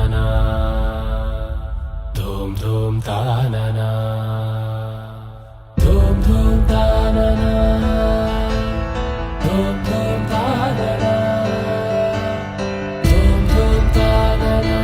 తాననా ధూమ్ ధూమ్ తాననా ధూమ్ ధూమ్ తాననా ధూమ్ ధూమ్ తాననా ధూమ్ ధూమ్ తాననా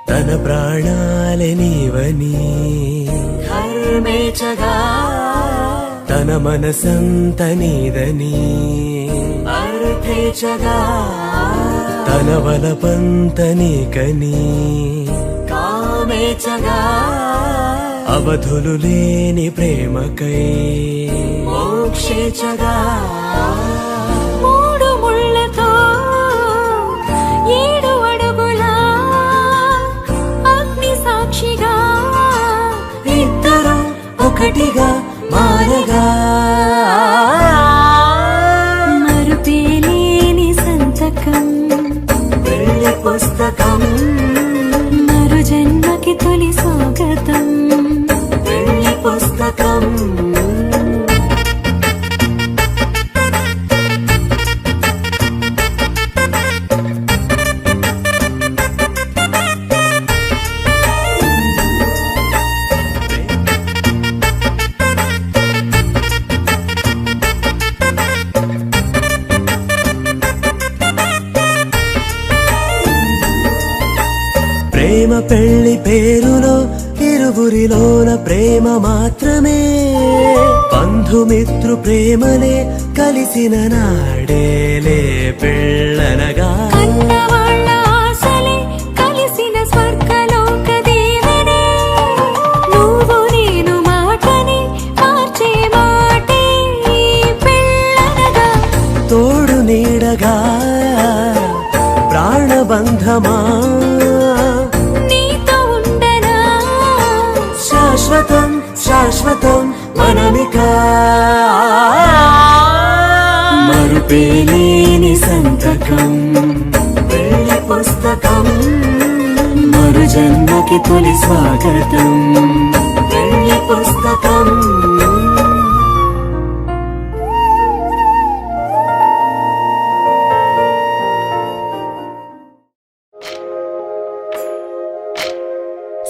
తన ప్రాణాలే నీవని హర్మేచగా తన మనసంత నీదని అర్థేచగా తన వలపంత నీకని కామేచగా అవధులు లేని ప్రేమకై మోక్షేచగా మూడు ముళ్ళతో 7 అడుగుల అగ్ని సాక్షిగా ఇద్దరు ఒకటిగా మారగా మరుపేలేని సంతకం పెళ్లి పుస్తకం మరు జన్మకి తొలి స్వాగతం పెళ్లి పుస్తకం ప్రేమ పెళ్లి పేరులో ఇరువురిలోన ప్రేమ మాత్రమే బంధుమిత్రు ప్రేమలే కలిసిన నాడేలే పెళ్ళనగా కన్నవాళ్ళ ఆశలే కలిసిన స్వర్గలోక దేవనే నువ్వు నేను మాటని మార్చే మాటే పెళ్ళనగా తోడు నీడగా ప్రాణబంధమా నీతో ఉండనా శాశ్వతం శాశ్వతం మనమిక మరుపేలేని సంతకం పెళ్లి పుస్తకం మరు జన్మకి తొలి స్వాగతం పెళ్లి పుస్తకం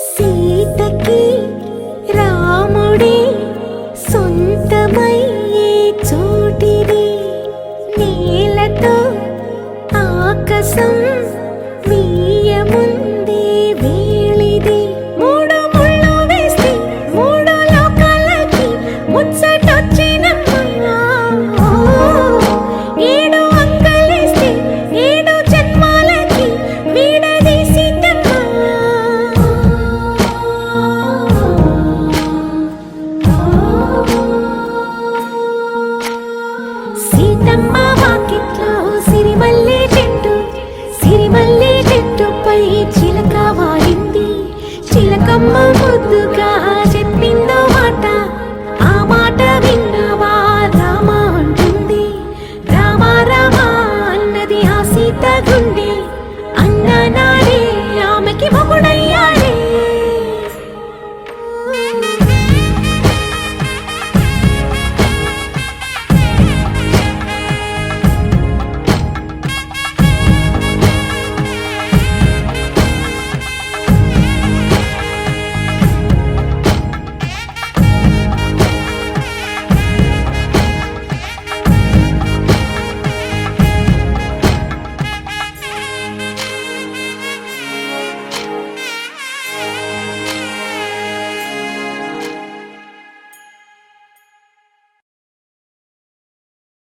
సీతకి రాముడి సొంతమయ్యే చోటిది నేలతో ఆకాశం వీయముందే వేళిది మూడు ముళ్ళు వేసి 3 లోకాలకి ముచ్చటొచ్చినమ్మా 7 అంగలేస్తే 7 జన్మాలకి వీడదీసిందమ్మా సీతమ్మ వాకిట్లో సిరిమల్లె చెట్టు పై